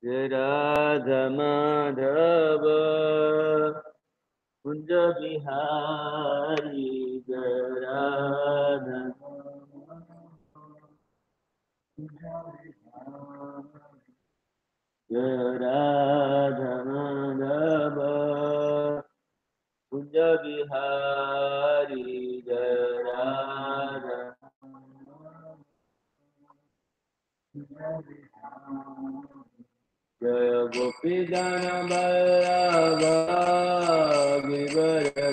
जय राधा माधव कुंज बिहारी जय राधा जय राधा माधव कुंज बिहारी जय राधा जय गोपी जन बल्लभ गिरधारी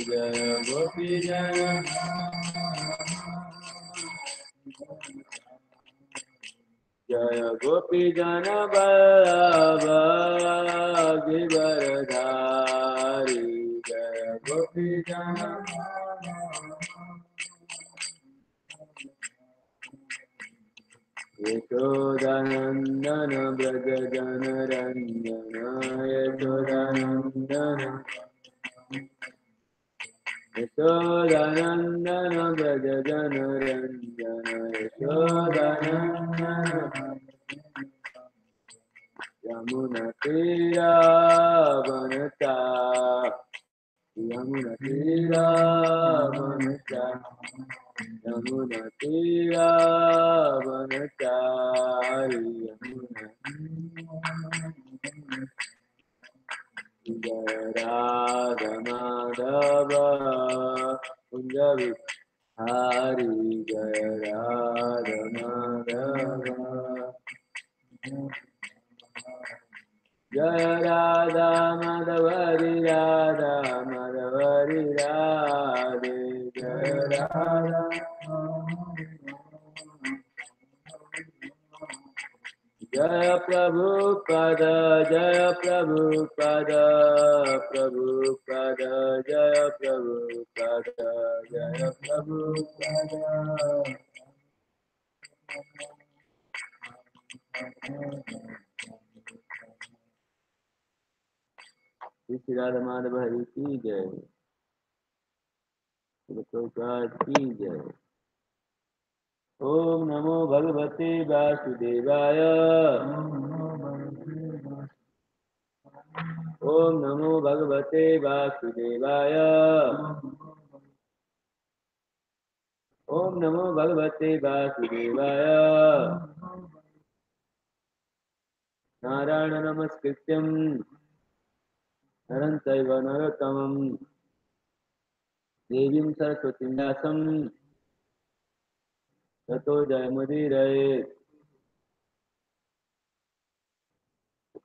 जय गोपी जन जय गोपी जन बल्लभ गिरधारी जय गोपी जन यशोदानंदन ब्रज जन रंजन यशोदानंदन यशोदानंदन ब्रज जन रंजन यशोदानंदन यमुना तीरा बनता यमुना तीरा बनता यमुना तीरा बनचारी यमुना जय राधा माधव कुंज बिहारी जय राधा माधव जय राधा माधवरी राधा माधवरी राधे जय राधा जय प्रभुपद जय प्रभुपद प्रभुपद जय प्रभुपद जय प्रभुपद श्री राधा माधव हरि की जय प्रभुपाद की जय। ओम नमो भगवते वासुदेवाय ओम नमो भगवते वासुदेवाय ओम नमो भगवते वासुदेवाय नारायण नमस्कृत्यं नरं चैव नरोत्तमं देवीं सरस्वतीं व्यासं ततो जयमुदीरयेत्।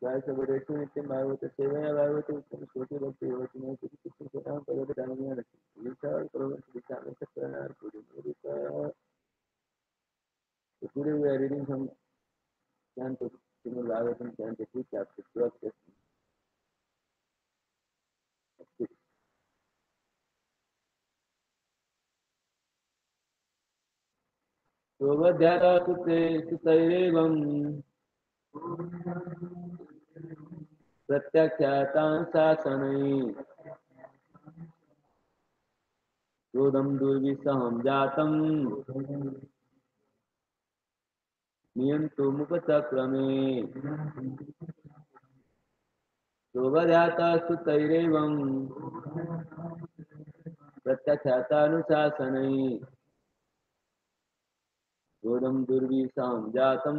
गायसवरेषु नित्यं भागवत सेवया भागवत उत्तम श्लोके भक्ति भवति मे कुछ कुछ पदे दानमीय रक्षति विचार करो विचार से करणार Today we are reading from Canto Srimad Bhagavatam, Canto 3, Chapter 12, Question 6. Sovadhyata sutairevam pratyakhyatan sasanai Sodam durvisaham jatam niyantu mupachakrame Sovadhyata sutairevam pratyakhyatanusasanai Sodam durvisaham jatam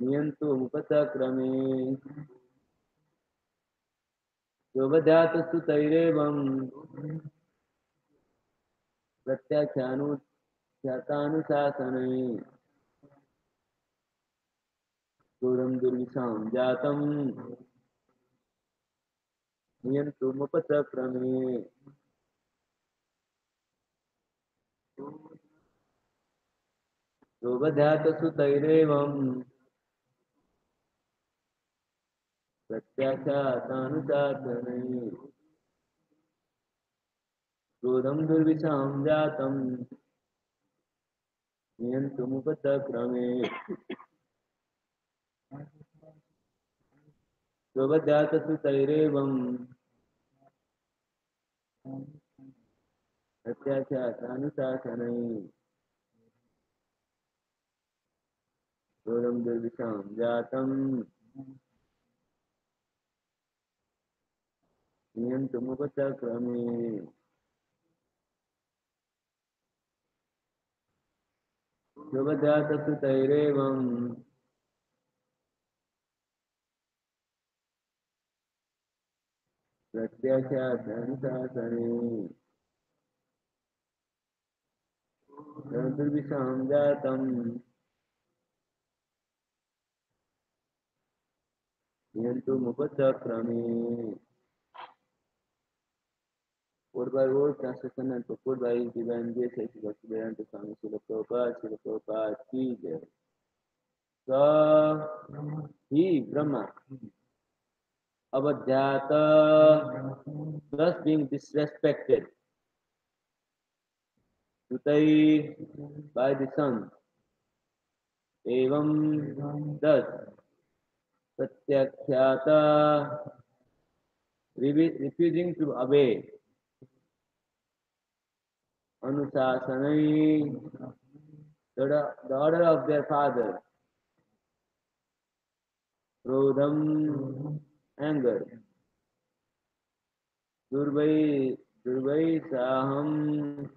niyantu mupachakrame Sovadhyata sutairevam pratyakhyatanusasanai Sodam durvisaham jatam niyantu mupachakrame Sovadhyata sutairevam pratyakhyatanusasanai Sodam durvisaham jatam niyantu mupachakrame Sovadhyata sutairevam pratyakhyatanusasanai Puram Durvisham Jatam Niyantumupatakrami Yogajata Sutairevam Pratyakshya Sansasane Puram Durvisham Jatam Niyantumupatakrami. Word by word translation and purport by His Divine Grace Sri Bhaktivedanta Swami Srila Prabhupada ki jai. Sa he Brahma Avadhyata, thus being disrespected, Sutai by the sun, Evam thus Pratyakhyata, refusing to obey, Anusasanai, the order of their father, Krodham, anger, Durvai, Durvai Saham,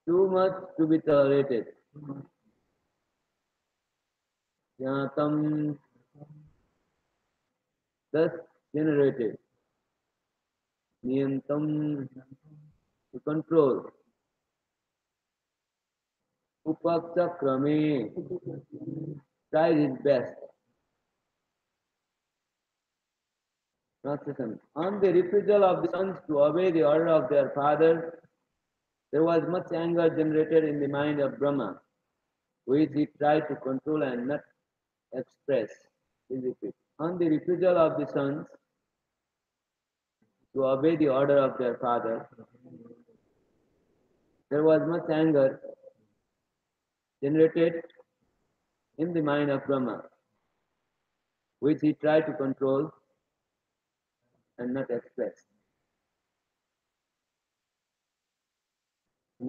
too much to be tolerated. Jnatam, thus generated. Niyantam, to control. Upakta Krame, tried his best. Translation. On the refusal of the sons to obey the order of their father, there was much anger generated in the mind of Brahma, which he tried to control and not express. Please repeat. On the refusal of the sons to obey the order of their father, there was much anger generated in the mind of Brahma, which he tried to control and not express. So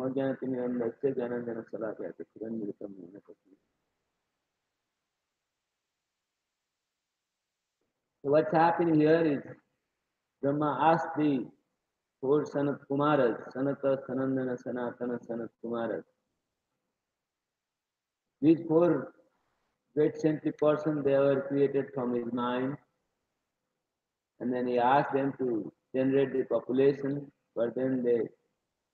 what's happening here is Brahma asked the four Sanat Kumaras, Sanata, Sanandana, Sanatana, Sanat Kumaras. These four great saintly persons, they were created from his mind, and then he asked them to generate the population, but then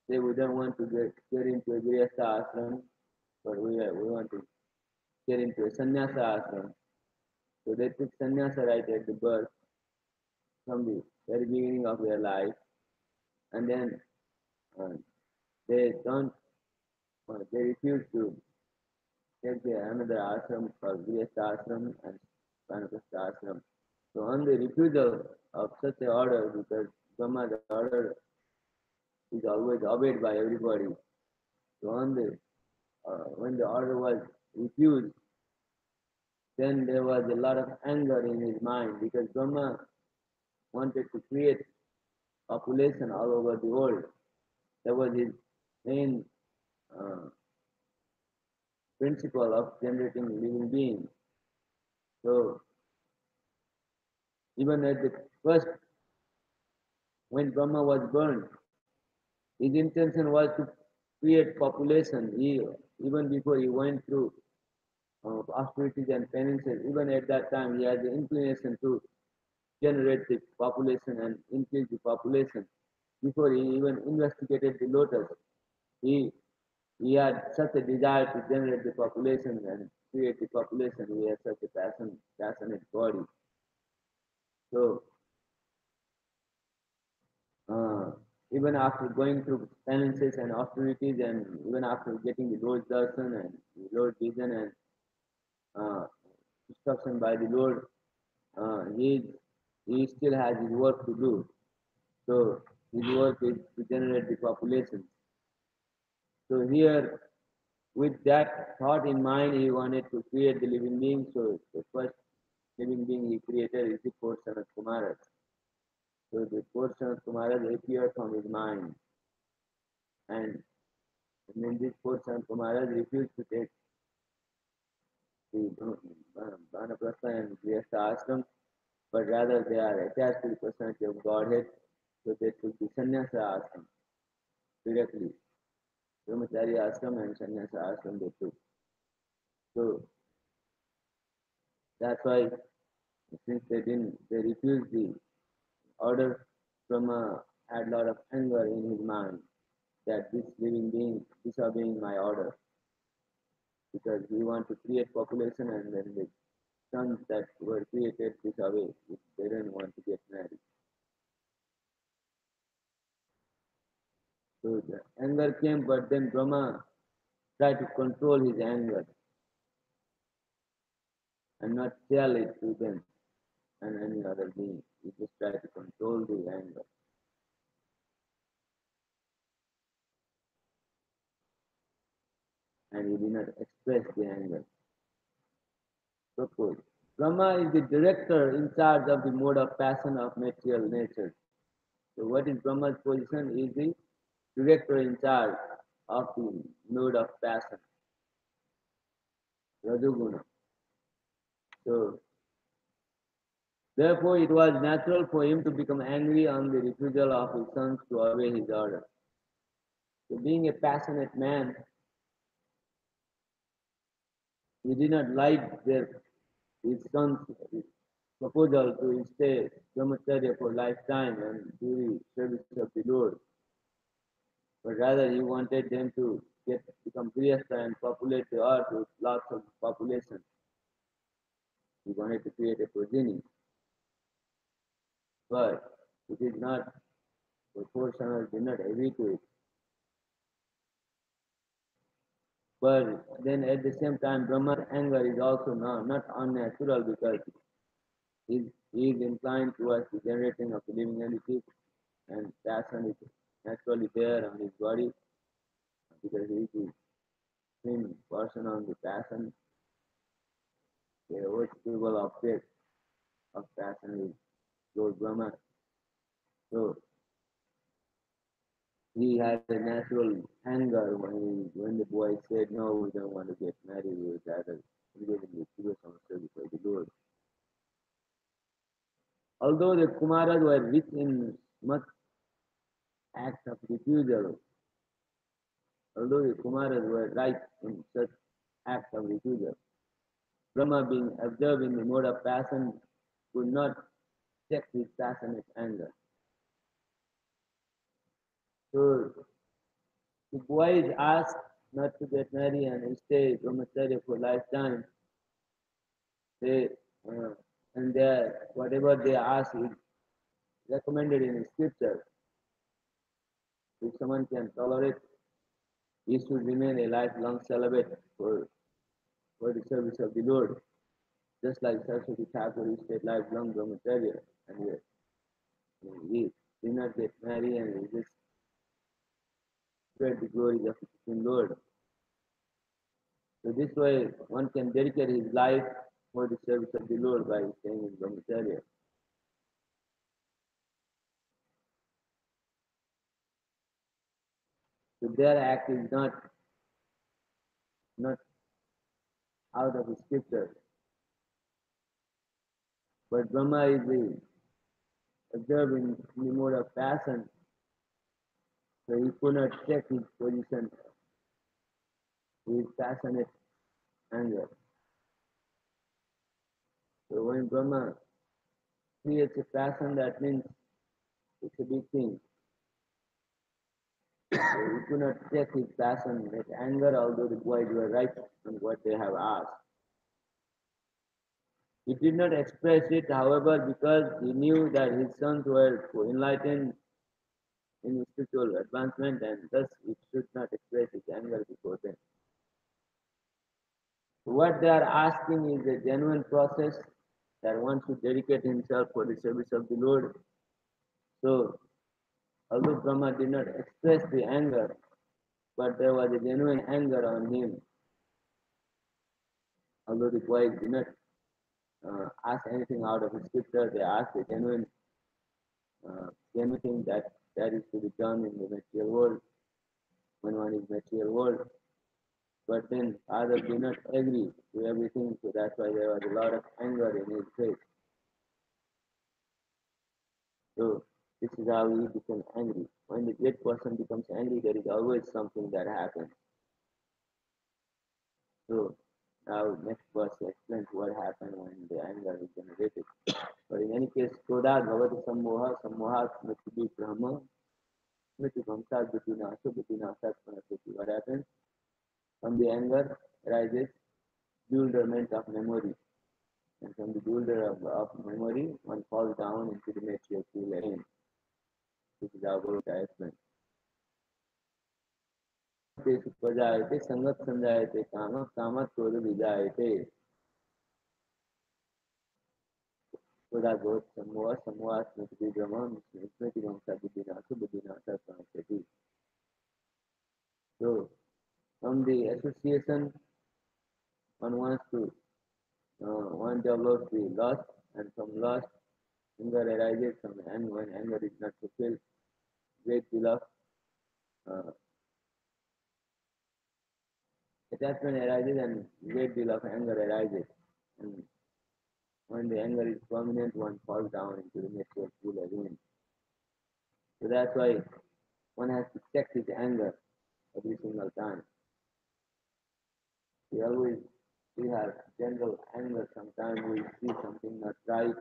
they wouldn't want to get into a Grihastha ashram, but we want to get into a sannyasa ashram. So they took sannyasa right at the birth, from the very beginning of their life, and then uh, they don't, they refuse to take another ashram called Grihastha ashram and Vanapastha ashram. So on the refusal of such a order, because Brahma, the order is always obeyed by everybody. So on the when the order was refused, then there was a lot of anger in his mind because Brahma wanted to create population all over the world. That was his main uh, principle of generating living beings. So even at the first, when Brahma was burned, his intention was to create population. Even before he went through austerities and penances, even at that time he had the inclination to generate the population and increase the population. Before he even investigated the lotus, he he had such a desire to generate the population and create the population. He had such a passionate body. So uh, even after going through penances and austerities, and even after getting the Lord's darshan and the Lord's vision and uh, instruction by the Lord, uh, he he still has his work to do. So his work is to generate the population. So here, with that thought in mind, he wanted to create the living being. So the first living being he created is the four Sanat Kumaras. So the four Sanat Kumaras appeared from his mind, and And then these four sons Kumaras refused to take the Vanaprastha and Grihastha ashram, but rather they are attached to the personality of Godhead, so they took the sannyasa ashram directly. Brahmachari ashram and sannyasa ashram they took. So that's why since they refused the order, Brahma had a lot of anger in his mind that this living being disobeying my order because we want to create population and then the sons that were created disobey. They didn't want to get married. So the anger came, but then Brahma tried to control his anger and not tell it to them and any other being. He just tried to control the anger. And he did not express the anger. Suppose Brahma is the director in charge of the mode of passion of material nature. So what is Brahma's position? He is the director in charge of the mode of passion, Rajoguna. So therefore it was natural for him to become angry on the refusal of his sons to obey his order. So being a passionate man, he did not like his son's proposal to stay brahmacharya for lifetime and do the service of the Lord, but rather he wanted them to become grihastha and populate the earth with lots of population. He wanted to create a progeny, but it is not, the four sons did not agree to it. But then at the same time, Brahma's anger is also not unnatural because he is inclined towards the generating of the living entities and passion is naturally there on his body because he is the same person on the passion, the worshipable object of passion is Lord Brahma. So he had a natural anger when the boy said, no, we don't want to get married, we would rather engage in the devotional service of the Lord. Although the Kumaras were rich in much acts of refusal, although the Kumaras were right in such acts of refusal, Brahma being observed in the mode of passion could not check his passionate anger. So the boy is asked not to get married and stay brahmacharya for lifetime. They and whatever they ask is recommended in scripture. If someone can tolerate, he should remain a lifelong celibate for the service of the Lord. Just like Saraswati Thakur is stayed lifelong brahmacharya and he did not get married and he just spread the glories of the Supreme Lord. So this way one can dedicate his life for the service of the Lord by staying in brahmacharya. So their act is not out of the scripture. But Brahma is observed in the mode of passion, so he could not check his position with passionate anger. So when Brahma creates a passion, that means it's a big thing. So he could not check his passion with anger, although the boys were right on what they have asked. He did not express it, however, because he knew that his sons were enlightened in spiritual advancement and thus he should not express his anger before them. What they are asking is a genuine process that one should dedicate himself for the service of the Lord. So, although Brahma did not express the anger, but there was a genuine anger on him. Although the boys did not ask anything out of the scripture, they asked a genuine thing that is to be done in the material world. when one is material world. But then others do not agree to everything, so that's why there was a lot of anger in his face. So this is how he becomes angry. When the great person becomes angry, there is always something that happens. So now next verse explains what happened when the anger is generated. But in any case, Kodat Bhavati Sammoha, Sammohat Smriti Brahma, Smriti Vamsat Buddhinasa, Buddhinasat Panasati. What happens? From the anger arises bewilderment of memory. And from the bewilderment of memory, one falls down into the material field again. This is how Bhagavatam explains. ते सुपजायते संगत संजायते काम काम क्रोध विजायते क्रोधा क्रोध समूह समूह स्मृति भ्रम स्मृति वंशा बुद्धिनाश बुद्धिनाश संस्कृति. So from the association one wants to one develops the lust, and from lust anger arises from and when anger is not fulfilled, great deal of uh, attachment arises and great deal of anger arises. And when the anger is permanent, one falls down into the natural pool again. So that's why one has to check his anger every single time. We have general anger. Sometimes we see something not right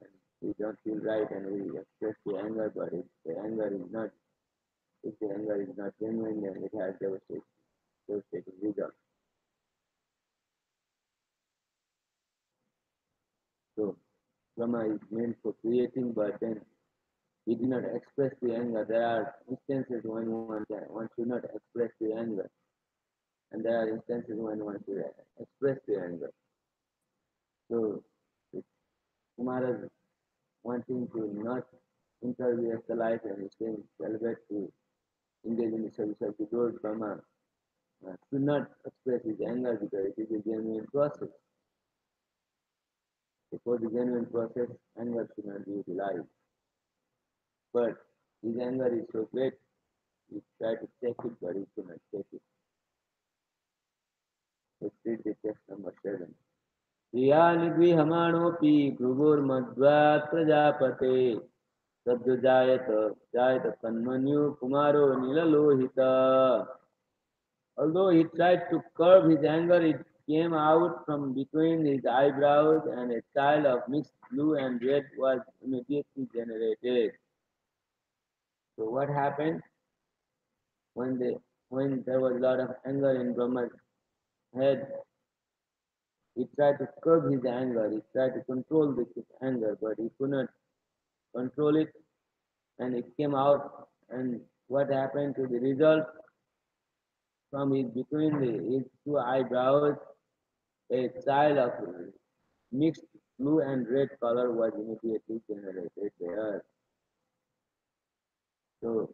and we don't feel right and we express the anger, but if the anger is not genuine, then it has devastating results. So Brahma is meant for creating, but then he did not express the anger. There are instances when one should not express the anger, and there are instances when one should express the anger. So Kumara's wanting to not interview the life and is saying celebrate to engage in the service of the Lord, Brahma should not express his anger because it is a genuine process. Before the genuine process, anger should not be utilized. But his anger is so great, he tried to take it, but he could not take it. Let's read the text number 7. Priyanigrihamanopi Grubur Prajapate Sadhu Jayata Kanmanyu Kumaro Nilalohita. Although he tried to curb his anger, it came out from between his eyebrows, and a child of mixed blue and red was immediately generated. So what happened when there was a lot of anger in Brahma's head? He tried to curb his anger. He tried to control this anger, but he could not control it, and it came out. And what happened to the result? From his two eyebrows, a child of mixed blue and red color was immediately generated there. So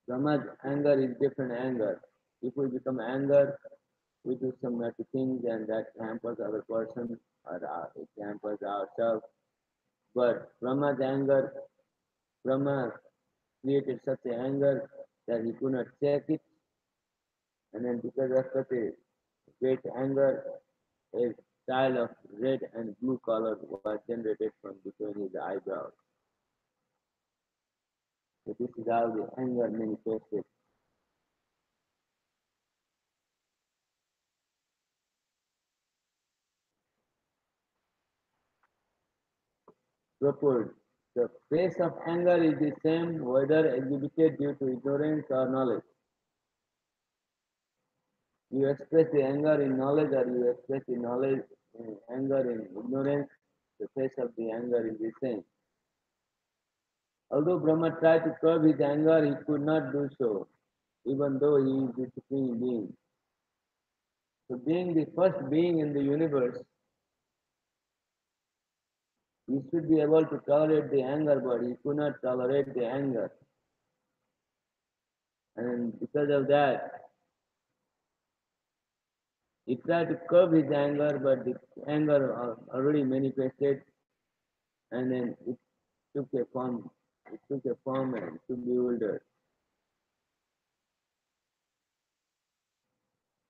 Brahma's anger is different anger. If we become anger, we do some naughty things and that hampers other person or it hampers ourselves. But Brahma created such an anger that he could not check it, and then because of such a great anger, a style of red and blue color was generated from between his eyebrows. So this is how the anger manifested. Purport. The face of anger is the same whether exhibited due to ignorance or knowledge. You express the anger in knowledge or you express the knowledge in anger in ignorance, the face of the anger is the same. Although Brahma tried to curb his anger, he could not do so, even though he is the supreme being. So being the first being in the universe, he should be able to tolerate the anger, but he could not tolerate the anger. And because of that, he tried to curb his anger, but the anger already manifested, and then it took a form and to bewildered.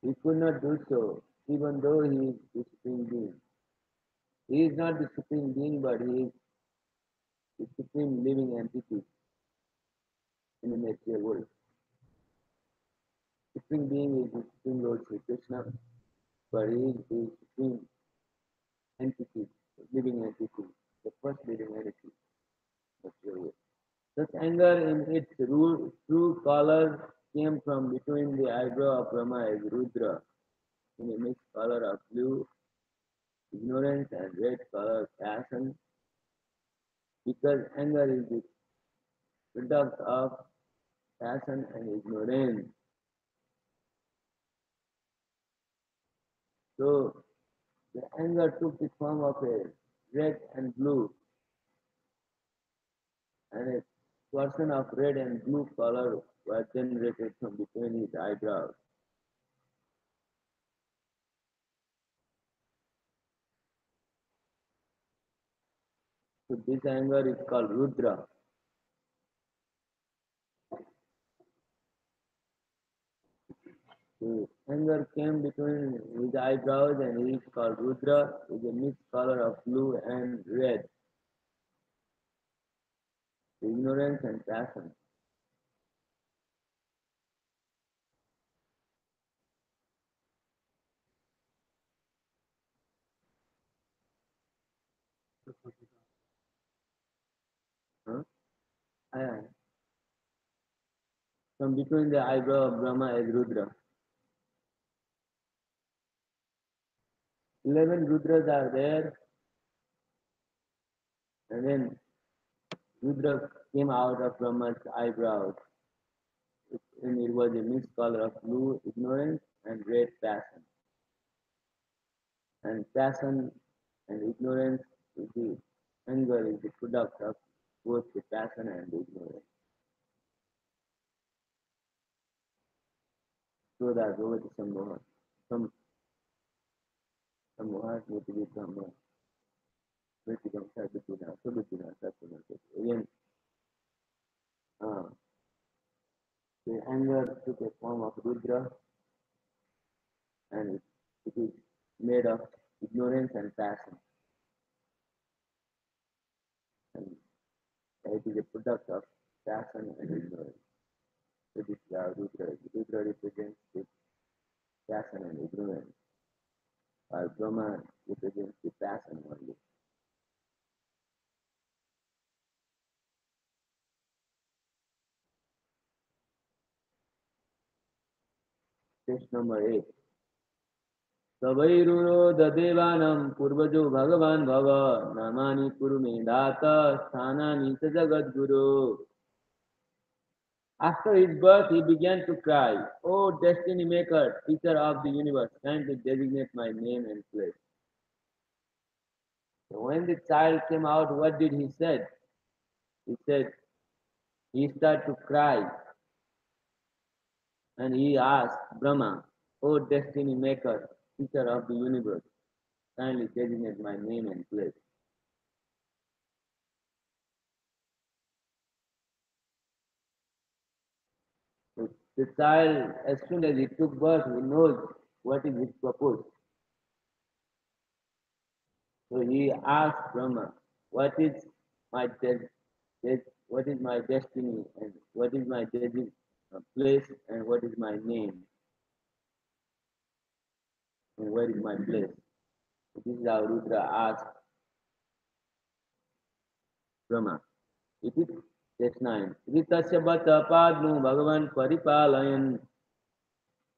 He could not do so, even though he is the Supreme Being. He is not the Supreme Being, but he is the Supreme living entity in the material world. Supreme Being is the Supreme Lord Sri Krishna, but he is the Supreme entity, living entity, the first living entity in the material world. Such anger in its true color came from between the eyebrow of Brahma as Rudra, in a mixed color of blue, ignorance, and red color passion, because anger is the product of passion and ignorance. So the anger took the form of a red and blue, and a person of red and blue color was generated from between his eyebrows. So this anger is called Rudra. The anger came between his eyebrows and he is called Rudra, with a mixed color of blue and red, ignorance and passion. Huh? Aye. From between the eyebrow of Brahma is Rudra. 11 Rudras are there, and then Rudra came out of Brahma's eyebrows, and it was a mixed color of blue, ignorance, and red, passion. And passion and ignorance is the anger is the product of both the passion and the ignorance. So that Bhagavati Sammoha, some Sammoha, Smriti Brahma, Smriti Brahma, Sadhutina, Sadhutina, Satsana. Again, uh, the anger took a form of Rudra, and it is made of ignorance and passion, and it is a product of passion and ignorance. So this is our Rudra. Rudra represents the passion and ignorance, while Brahma represents the passion only. Text number 8. Savairurodhadevanam purvajo bhagavan bhava namani kurume data sthanani sa jagadguru. After his birth, he began to cry, "O destiny maker, teacher of the universe, kindly designate my name and place." So when the child came out, what did he say? He said, he started to cry and he asked Brahma, "O destiny maker, teacher of the universe, kindly designate my name and place." So the child, as soon as he took birth, he knows what is his purpose. So he asked Brahma, "What is my what is my destiny and what is my place and what is my name and where is my place?" So this is how Rudra asked Brahma. It is text 9. Ritasya bata padmu bhagavan paripalayan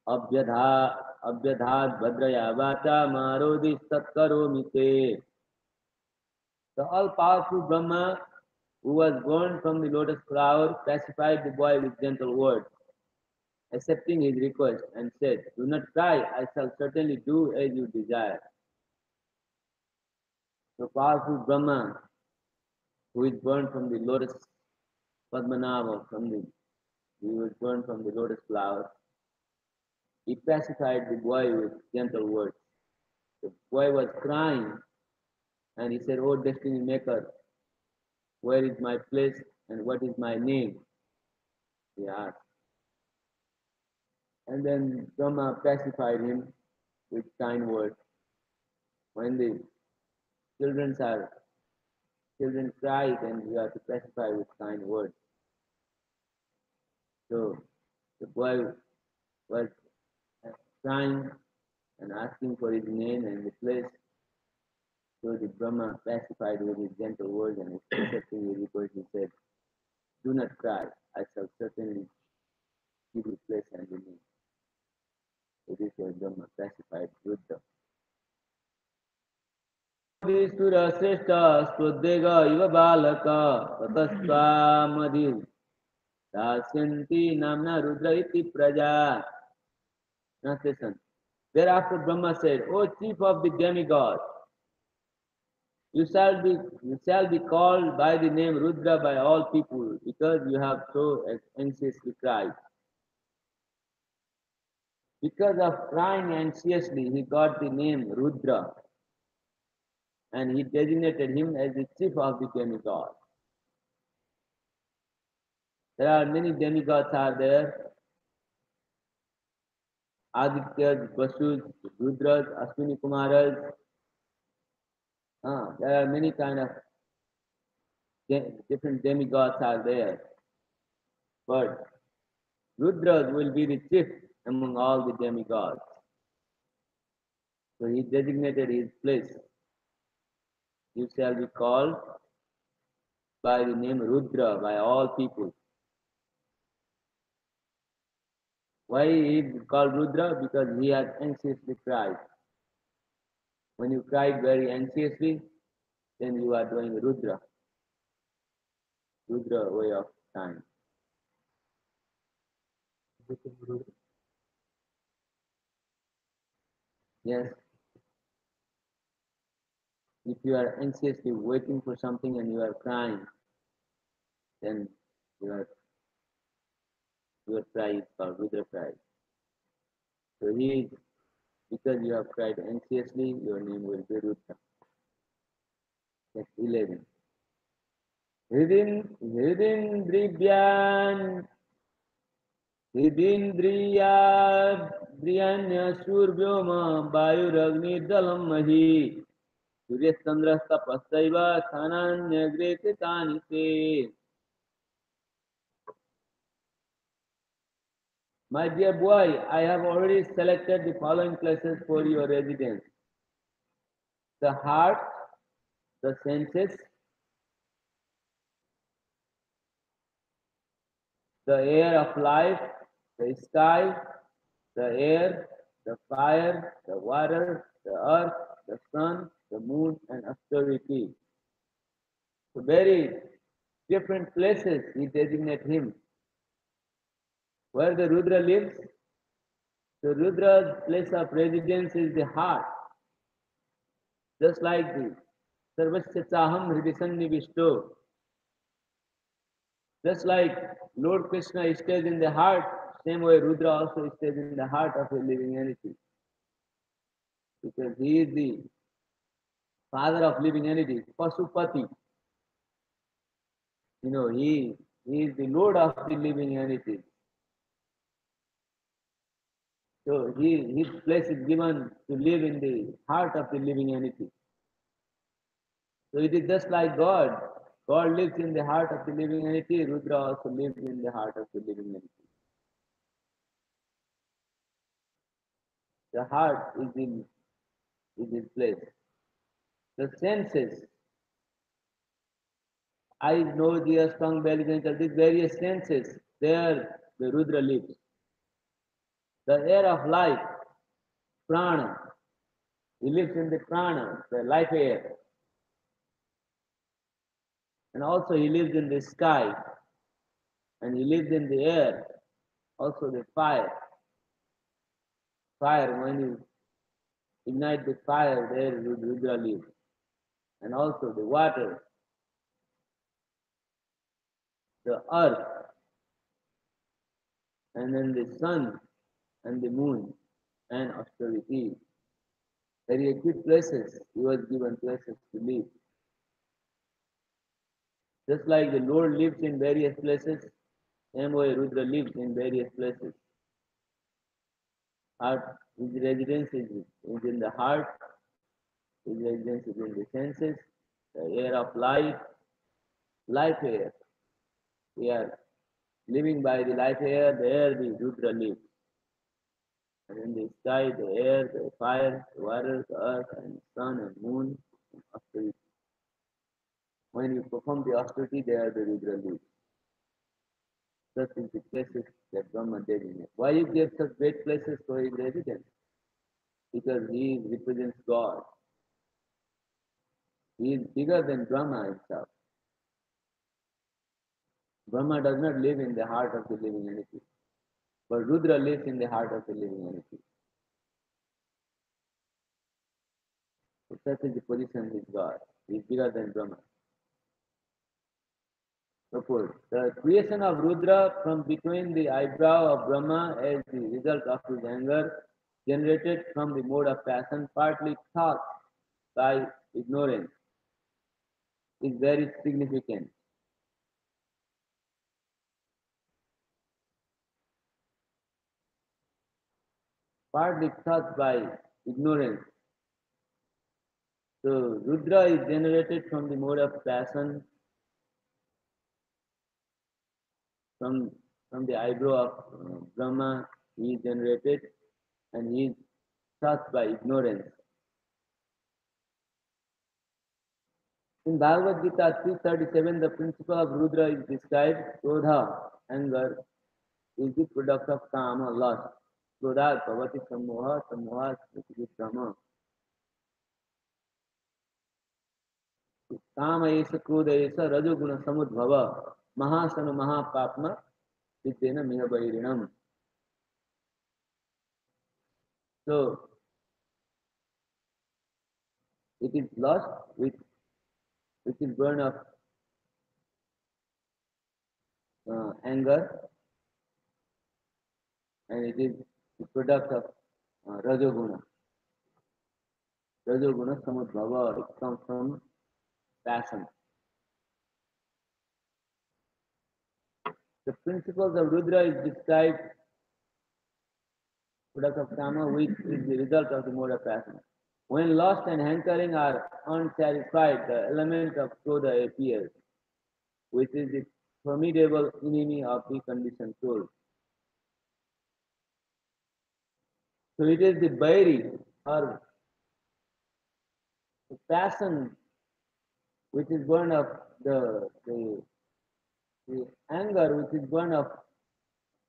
abhyadha abhyadhat bhadraya vacha marodi satkaro mite. The all-powerful Brahma, who was born from the lotus flower, pacified the boy with gentle words, accepting his request, and said, "Do not cry, I shall certainly do as you desire." The powerful Brahma, who is born from the lotus Padmanabha, he was born from the lotus flower, he pacified the boy with gentle words. The boy was crying, and he said, "Oh destiny maker, where is my place and what is my name?" He asked. And then Brahma pacified him with kind words. When the children are children cry, then you have to pacify with kind words. So the boy was crying and asking for his name and the place. So the Brahma pacified with his gentle words and accepting his request. He said, "Do not cry. I shall certainly give you place and the name." So this was Brahma pacified Ruddha. Surashreshtha Swadega iva balaka tatasvamadhi dasyanti namna Rudra iti praja. Translation. Thereafter Brahma said, "O chief of the demigods, you shall be called by the name Rudra by all people because you have so anxiously cried." Because of crying anxiously, he got the name Rudra and he designated him as the chief of the demigods. There are many demigods are there. Adityas, Vasus, Rudras, Ashwini Kumaras. There are many kind of different demigods are there. But Rudras will be the chief among all the demigods. So he designated his place. You shall be called by the name Rudra by all people. Why he is called Rudra? Because he has anxiously cried. When you cried very anxiously, then you are doing Rudra. Rudra way of time. Yes. If you are anxiously waiting for something and you are crying, then your your cry is called Rudra cry. So he is, because you have cried anxiously, your name will be Rudra. That's 11. Hridindribhyan Hridindriyadriyanyasurbhyoma Vayuragnidalam Mahi Suryachandrastapasaiva Thananyagrete te. My dear boy, I have already selected the following places for your residence: the heart, the senses, the air of life, the sky, the air, the fire, the water, the earth, the sun, the moon, and austerity. So very different places he designate him. Where the Rudra lives, the Rudra's place of residence is the heart. Just like the Sarvasya Chaham Hridisannivishto. Just like Lord Krishna stays in the heart, same way Rudra also stays in the heart of a living entity. Because he is the father of living entities, Pasupati. He is the Lord of the living entities. So his place is given to live in the heart of the living entity. So it is just like God. God lives in the heart of the living entity. Rudra also lives in the heart of the living entity. The heart is his place. The senses, eyes, nose, ears, tongue, belly, genital, these various senses, there the Rudra lives. The air of life, prana, he lives in the prana, the life air. And also he lives in the sky, and he lives in the air, also the fire. Fire, when you ignite the fire, there Rudra lives. And also the water, the earth, and then the sun and the moon and austerity. Very acute places, he was given places to live. Just like the Lord lives in various places, same way Rudra lives in various places. Heart, his residence is in the heart, his residence is in the senses, the air of life air. We are living by the life air, the air the Rudra lives. And in the sky, the air, the fire, the water, the earth, and sun and moon, and austerity. When you perform the austerity, there the Rudra lives. Such is the places that Brahma designates. Why you gave such great places for his residence? Because he represents God. He is bigger than Brahma himself. Brahma does not live in the heart of the living entity, but Rudra lives in the heart of the living entity. So such is the position of God. He is bigger than Brahma. Suppose the creation of Rudra from between the eyebrow of Brahma as the result of his anger generated from the mode of passion, partly thought by ignorance, is very significant. Partly thought by ignorance. So Rudra is generated from the mode of passion from from the eyebrow of Brahma. He is generated and he is thought by ignorance. In Bhagavad Gita 337, the principle of Rudra is described. Krodha, anger, is the product of kama, lust. Krodhat bhavati samoha, samoha smriti brahma. Kama esa krodha esa rajoguna samudbhava. Mahasana mahapapma siddhena mihabairinam. So it is lust which is born of anger, and it is the product of rajoguna. Rajoguna samudbhava. It comes from passion. The principles of Rudra is described product of karma, which is the result of the mode of passion. When lust and hankering are unsatisfied, the element of krodha appears, which is the formidable enemy of the conditioned soul. So it is the vairi or the passion which is born of the anger which is born of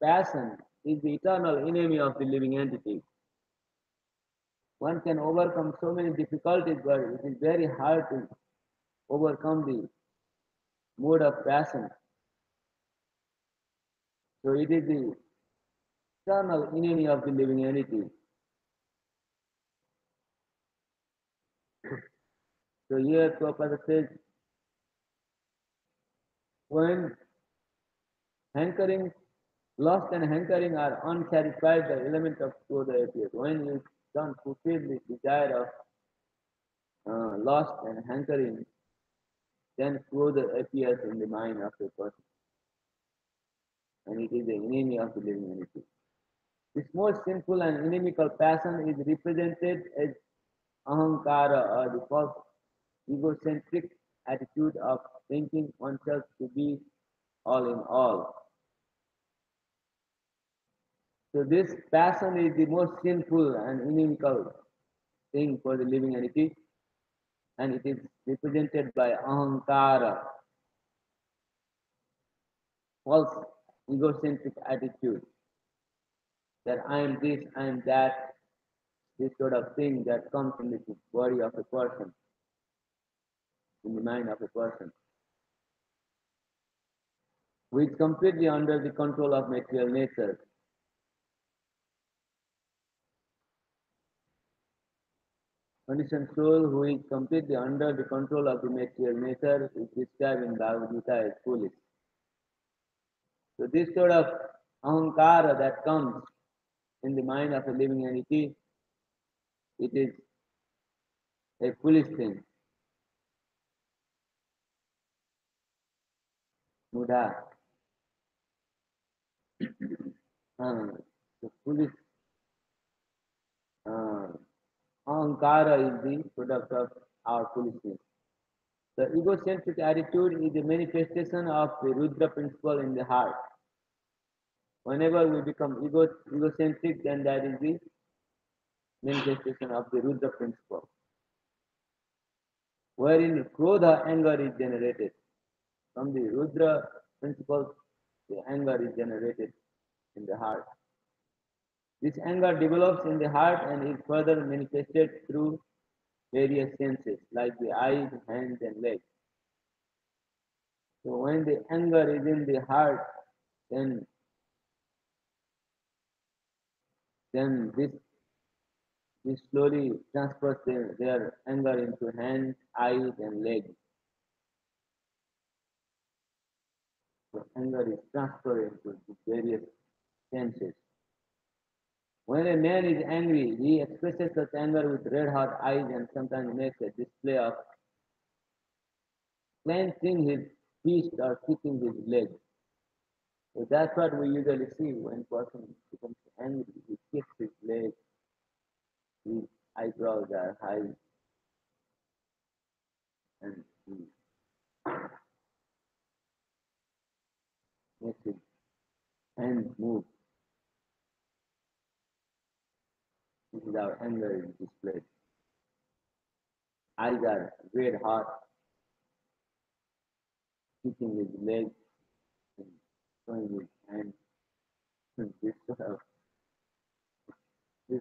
passion is the eternal enemy of the living entity. One can overcome so many difficulties, but it is very hard to overcome the mode of passion. So it is the eternal enemy of the living entity. So here Prabhupada says, when hankering, lust and hankering are unsatisfied, the element of krodha appears. When you don't fulfill the desire of lust and hankering, then krodha appears in the mind of the person, and it is the enemy of the living entity. This most sinful and inimical passion is represented as ahankara, or the false egocentric attitude of thinking oneself to be all in all. So this passion is the most sinful and inimical thing for the living entity, and it is represented by ahankara, false egocentric attitude that I am this, I am that, this sort of thing that comes in the body of a person, in the mind of a person, which is completely under the control of material nature. Conditioned soul who is completely under the control of the material nature is described in Bhagavad Gita as foolish. So this sort of ahankara that comes in the mind of a living entity, it is a foolish thing. Mudha. The foolish Ahankara is the product of our foolishness. The egocentric attitude is a manifestation of the Rudra principle in the heart. Whenever we become egocentric, then that is the manifestation of the Rudra principle, wherein Krodha, anger is generated. From the Rudra principle, the anger is generated in the heart. This anger develops in the heart and is further manifested through various senses like the eyes, hands, and legs. So when the anger is in the heart, then this slowly transfers their anger into hands, eyes, and legs. So anger is transferred into the various senses. When a man is angry, he expresses such anger with red hot eyes and sometimes makes a display of clenching his fist or kicking his leg. So that's what we usually see when person becomes angry. He kicks his leg, his eyebrows are high, and he makes his hands move. This is how anger is displayed. Eyes are red hot, kicking his leg and showing his hands. This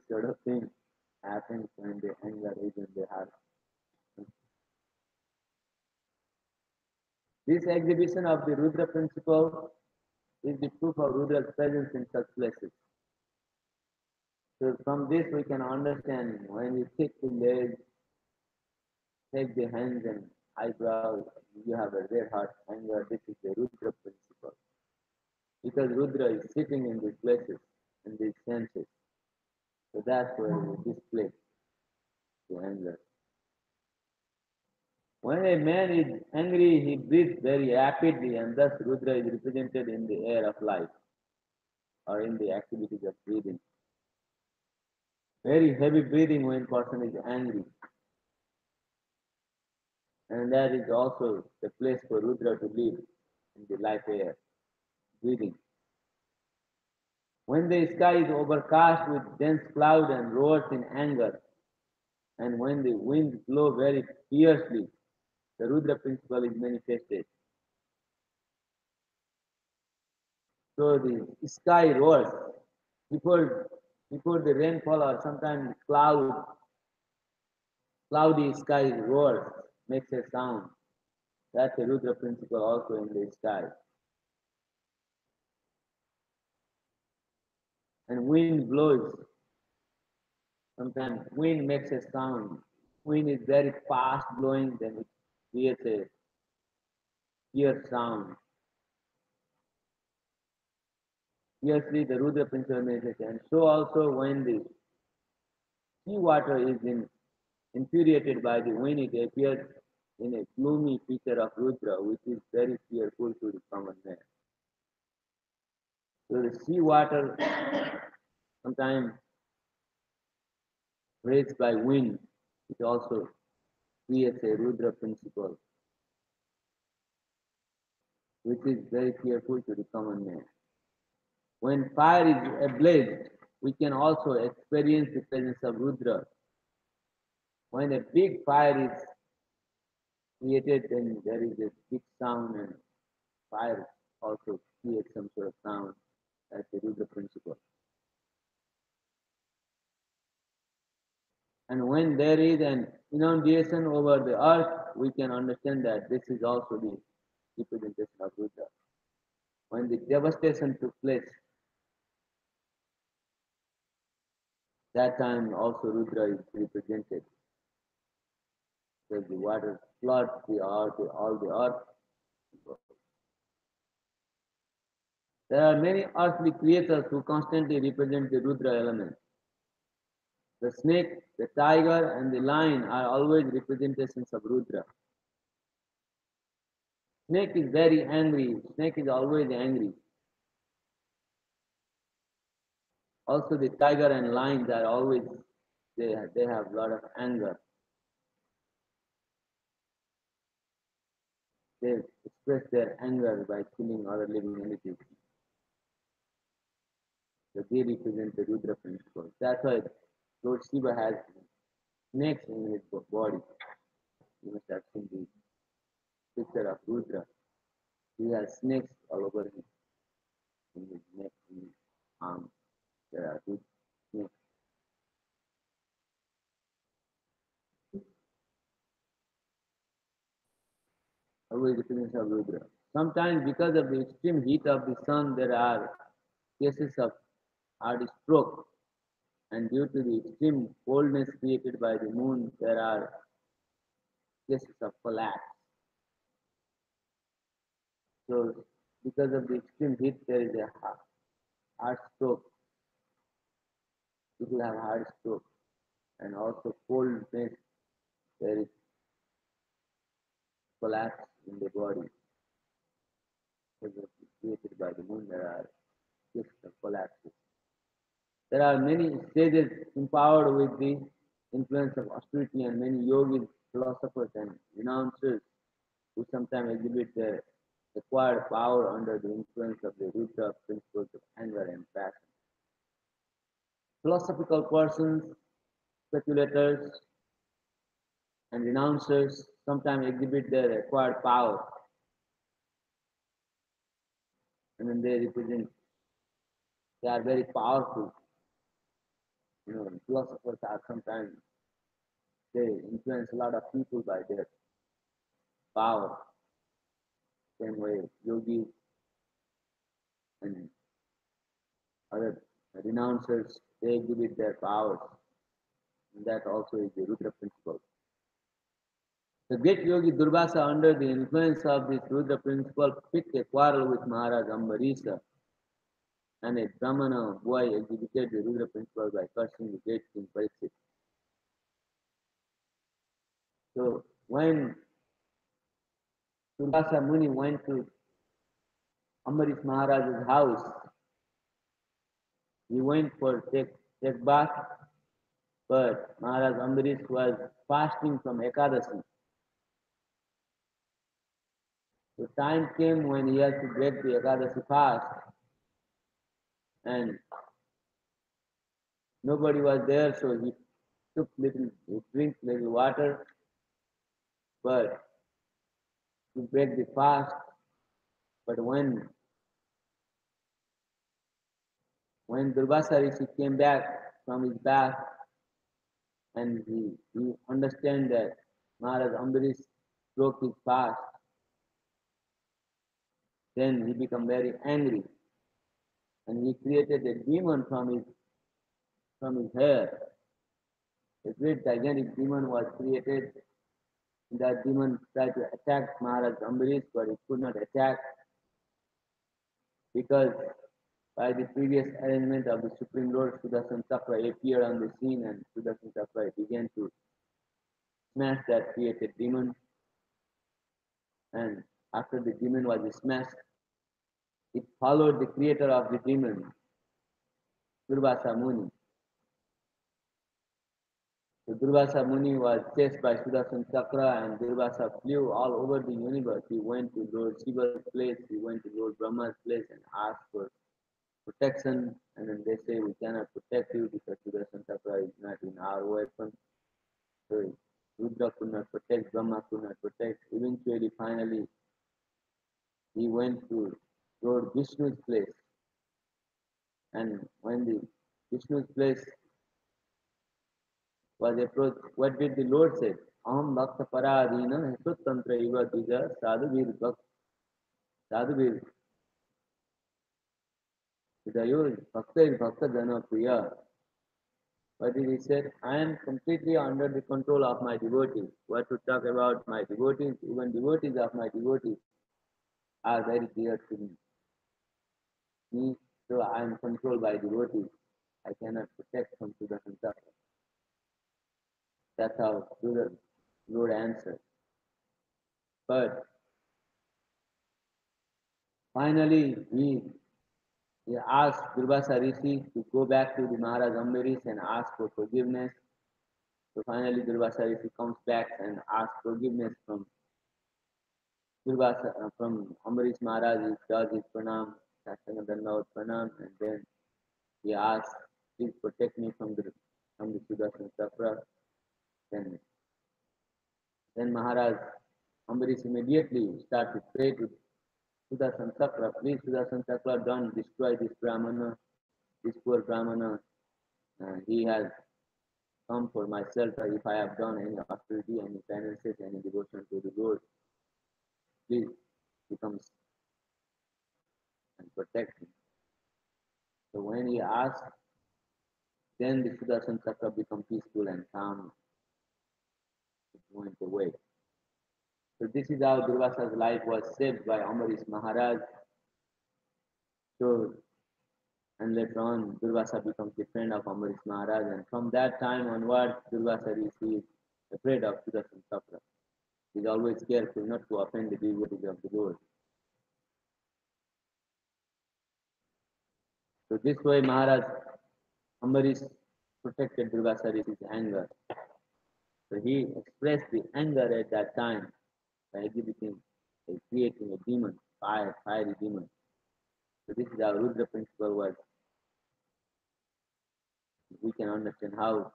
sort of thing happens when the anger is in the heart. This exhibition of the Rudra principle is the proof of Rudra's presence in such places. So from this we can understand when you kick the legs, take the hands and eyebrows, you have a red hot anger. This is the Rudra principle. Because Rudra is sitting in these places, in these senses. So that's where we display the anger. When a man is angry, he breathes very rapidly, and thus Rudra is represented in the air of life or in the activities of breathing. Very heavy breathing when person is angry, and that is also the place for Rudra to live in the life air, breathing. When the sky is overcast with dense cloud and roars in anger, and when the winds blow very fiercely, the Rudra principle is manifested. So the sky roars before before the rainfall or sometimes cloudy sky roars, makes a sound. That's a Rudra principle also in the sky. And wind blows. Sometimes wind makes a sound. Wind is very fast blowing, then it creates a clear sound. Fiercely the Rudra principle manifests. And so also when the sea water is infuriated by the wind, it appears in a gloomy picture of Rudra, which is very fearful to the common man. So the sea water sometimes raised by wind, it also creates a Rudra principle, which is very fearful to the common man. When fire is ablaze, we can also experience the presence of Rudra. When a big fire is created, then there is a big sound, and fire also creates some sort of sound. That's the Rudra principle. And when there is an inundation over the earth, we can understand that this is also the representation of Rudra. When the devastation took place, that time also Rudra is represented. Because the water floods the earth, all the earth. There are many earthly creatures who constantly represent the Rudra element. The snake, the tiger, and the lion are always representations of Rudra. Snake is very angry. Snake is always angry. Also, the tiger and lions are always they have a lot of anger. They express their anger by killing other living entities. So they represent the Rudra principle. That's why Lord Shiva has snakes in his body. You must have seen the picture of Rudra. He has snakes all over him, in his neck, in his arms. There are good snakes. Always represents of Rudra. Sometimes because of the extreme heat of the sun, there are cases of heart stroke. And due to the extreme coldness created by the moon, there are cases of collapse. So because of the extreme heat, there is a heart stroke. People have heart stroke. And also coldness, there is collapse in the body. Because of created by the moon, there are cases of collapses. There are many sages empowered with the influence of austerity and many yogis, philosophers, and renouncers who sometimes exhibit their acquired power under the influence of the Rudra principles of anger and passion. Philosophical persons, speculators, and renouncers sometimes exhibit their acquired power, and then they are very powerful. Philosophers are sometimes they influence a lot of people by their power. Same way, yogis and other renouncers they exhibit their powers. And that also is the Rudra principle. The great yogi Durvasa, under the influence of this Rudra principle, picked a quarrel with Maharaj Ambarisha, and a Brahmana boy exhibited the Rudra principle by cursing the great king Pariksit. So when Durvasa Muni went to Ambarish Maharaj's house, he went for take bath, but Maharaj Ambarish was fasting from Ekadasi. The time came when he had to break the Ekadasi fast, and nobody was there, so he drank little water, but to break the fast. But when Durvasa Rishi came back from his bath and he understand that Maharaj Ambarish broke his fast, then he became very angry and he created a demon from his hair. A great gigantic demon was created. That demon tried to attack Maharaj Ambarish, but it could not attack because by the previous arrangement of the Supreme Lord, Sudarshan Chakra appeared on the scene and Sudarshan Chakra began to smash that created demon. And after the demon was smashed, it followed the creator of the demon, Durvasa Muni. So Durvasa Muni was chased by Sudarshan Chakra and Durvasa flew all over the universe. He went to Lord Shiva's place, he went to Lord Brahma's place and asked for protection. And then they say, we cannot protect you because Sudarshan Chakra is not in our weapon. So Rudra could not protect, Brahma could not protect. Eventually, finally, he went to Lord Vishnu's place. And when the Vishnu's place was approached, what did the Lord say? Aham bhakta paradina tantra iva dija sadhuvir hidayo bhakta jana priya. What did he say? I am completely under the control of my devotees. What to talk about my devotees? Even devotees of my devotees are very dear to me. So I am controlled by devotees. I cannot protect from Sudarshan Chakra. That's how the Lord answered. But finally, he asked Durvasa Rishi to go back to the Maharaj Ambarish and ask for forgiveness. So finally Durvasa Rishi comes back and asks forgiveness from Durvasa, from Ambarish Maharaj. He does his pranam, Sastanga Dandavat pranam, and then he asks, please protect me from the Sudarshan Chakra. Then Maharaj Ambarish immediately started to pray to Sudarshan Chakra, please Sudarshan Chakra, don't destroy this Brahmana, this poor Brahmana. He has come for myself. If I have done any austerity, any penances, any devotion to the Lord, please become and protect him. So when he asked, then the Sudarshan Chakra become peaceful and calm. It went away. So this is how Durvasa's life was saved by Ambarish Maharaj. So and later on Durvasa becomes the friend of Ambarish Maharaj, and from that time onward Durvasa is afraid of Sudarshan Chakra. He is always careful not to offend the devotees of the Lord. So this way Maharaj Ambarish protected Durvasa Rishi's anger. So he expressed the anger at that time by exhibiting, by creating a demon, fiery demon. So this is how Rudra principle was. We can understand how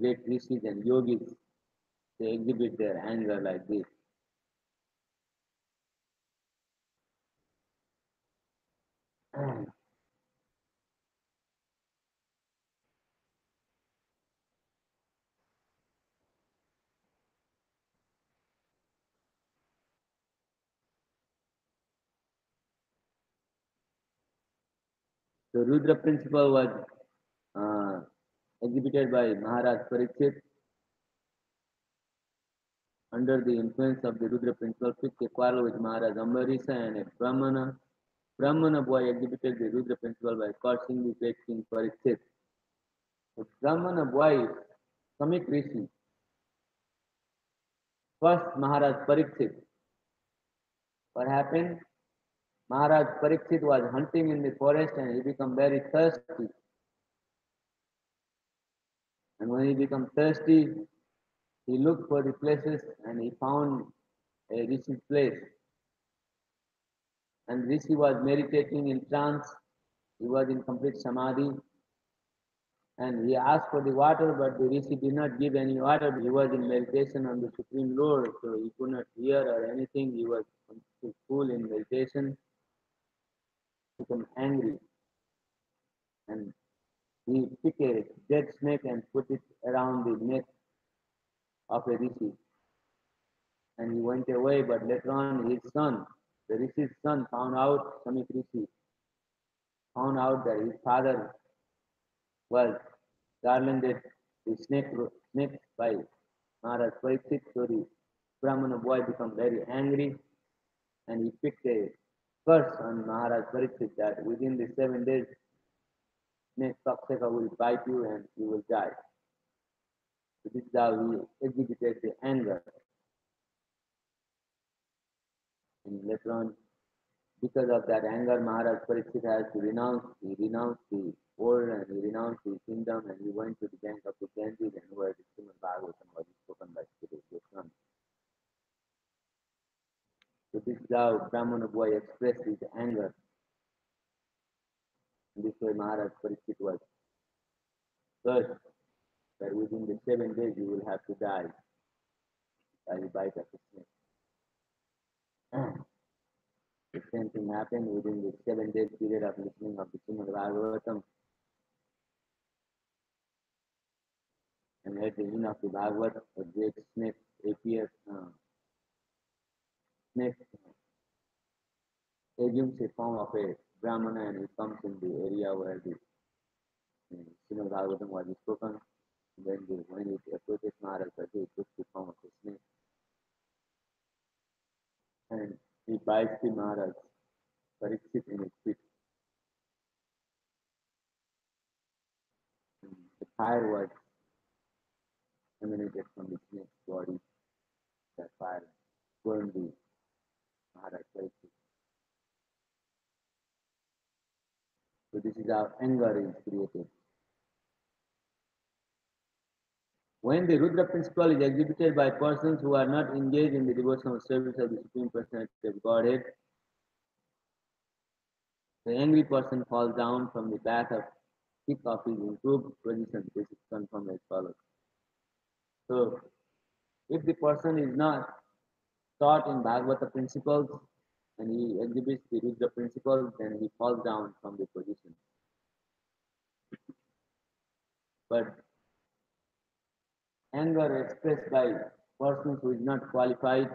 great rishis and yogis they exhibit their anger like this. The Rudra principle was uh, exhibited by Maharaj Pariksit under the influence of the Rudra principle, picked a quarrel with Maharaj Ambarisha, and a Brahmana boy exhibited the Rudra principle by cursing the great king Pariksit. The Brahmana boy, Samik Rishi, first Maharaj Pariksit. What happened? Maharaj Pariksit was hunting in the forest and he became very thirsty. And when he became thirsty, he looked for the places and he found a Rishi's place. And Rishi was meditating in trance. He was in complete samadhi. And he asked for the water, but the Rishi did not give any water. He was in meditation on the Supreme Lord, so he could not hear or anything. He was full in meditation, became angry. And he picked a dead snake and put it around the neck of a Rishi. And he went away, but later on his son, the Rishi's son, found out, Samik Rishi, found out that his father was garlanded the snake by Maharaj Pariksit. So the Brahmana boy became very angry and he picked a curse on Maharaj Pariksit that within the 7 days snake Takshaka will bite you and you will die. So this is how he exhibited the anger. And later on, because of that anger, Maharaj Pariksit has to renounce. He renounced the world and he renounced his kingdom and he went to the bank of the Ganges and where the Srimad Bhagavatam was spoken by Sri Krishna. So this is how Brahmana boy expressed his anger. And this way Maharaj Pariksit was cursed that within the 7 days you will have to die by the bite of the snake. The same thing happened within the 7 days period of listening of the Srimad Bhagavatam. And at the end of the Bhagavad, a great snake appears. Snake assumes a form of a Brahmana and he comes in the area where the Srimad Bhagavatam was spoken. Then when it approaches Maharaj, it took the form of a snake and he bites the Maharaj Pariksit in his feet. And the fire was emanated from the snake's body. That fire burned the Maharaj Pariksit. So this is how anger is created. When the Rudra principle is exhibited by persons who are not engaged in the devotional service of the Supreme Personality of Godhead, the angry person falls down from the path of kick of his improved position. This is confirmed as follows. So, if the person is not taught in Bhagavata principles and he exhibits the Rudra principles, then he falls down from the position. But anger expressed by person who is not qualified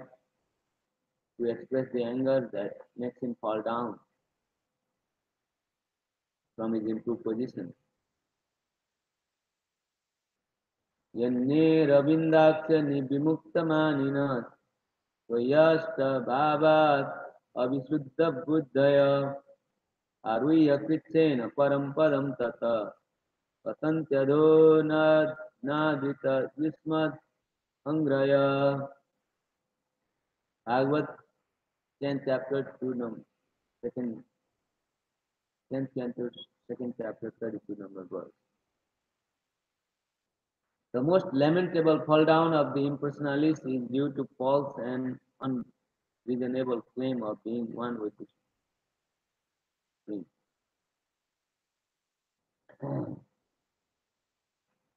to express the anger that makes him fall down from his improved position. यन्नेरविन्दाक्ष विमुक्तमानिन त्वयष्टभावात् अविशुद्धबुद्धय आरुह्य कृच्छेन परम पदम तत पतन्त्यधो नादित विस्मत् संग्रय Bhagavad 10th chapter 2 number second 10th chapter second chapter 32 number verse. The most lamentable fall down of the impersonalists is due to false and unreasonable claim of being one with the Supreme.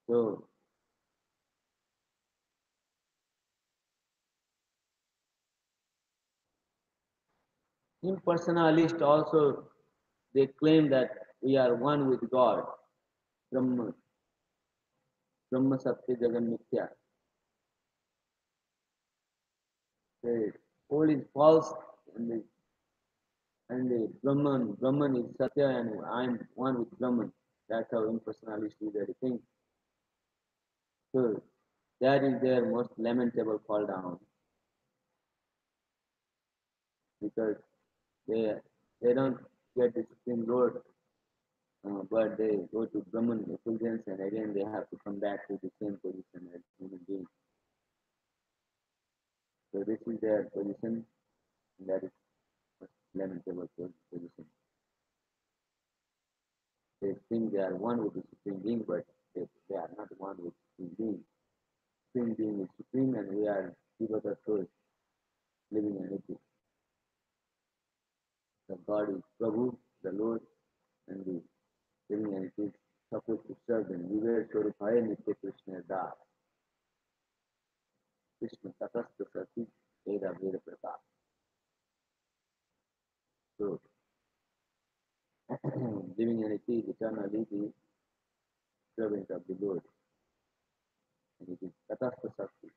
So, impersonalists also they claim that we are one with God, Brahma, Brahma Satya Jagan Mithya. The whole is false and the Brahman is Satya and I am one with Brahman. That's how impersonalists do their thing. So that is their most lamentable fall down because they they don't get the Supreme Lord, but they go to Brahman effulgence and again they have to come back to the same position as human beings. So this is their position, and that is most lamentable position. They think they are one with the Supreme Being, but they are not one with the Supreme Being. Supreme Being is supreme, and we are pivotal souls living in it. The God is Prabhu, the Lord, and the living entities supposed to serve them. Vivek Swarupaya Nitya Krishna Das. Krishna Tatastha Sati Veda Veda Pratap. So, living entity is eternally the servant of the Lord. And it is Tatastha Sati,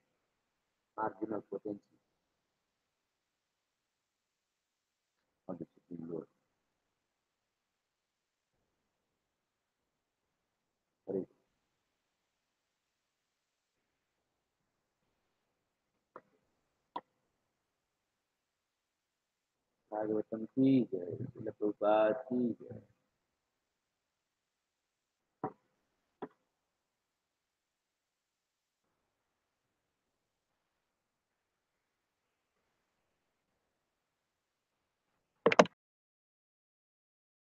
marginal potency of the Supreme Lord. Hare bhagavatam ki jai, Srila Prabhupada ki jai.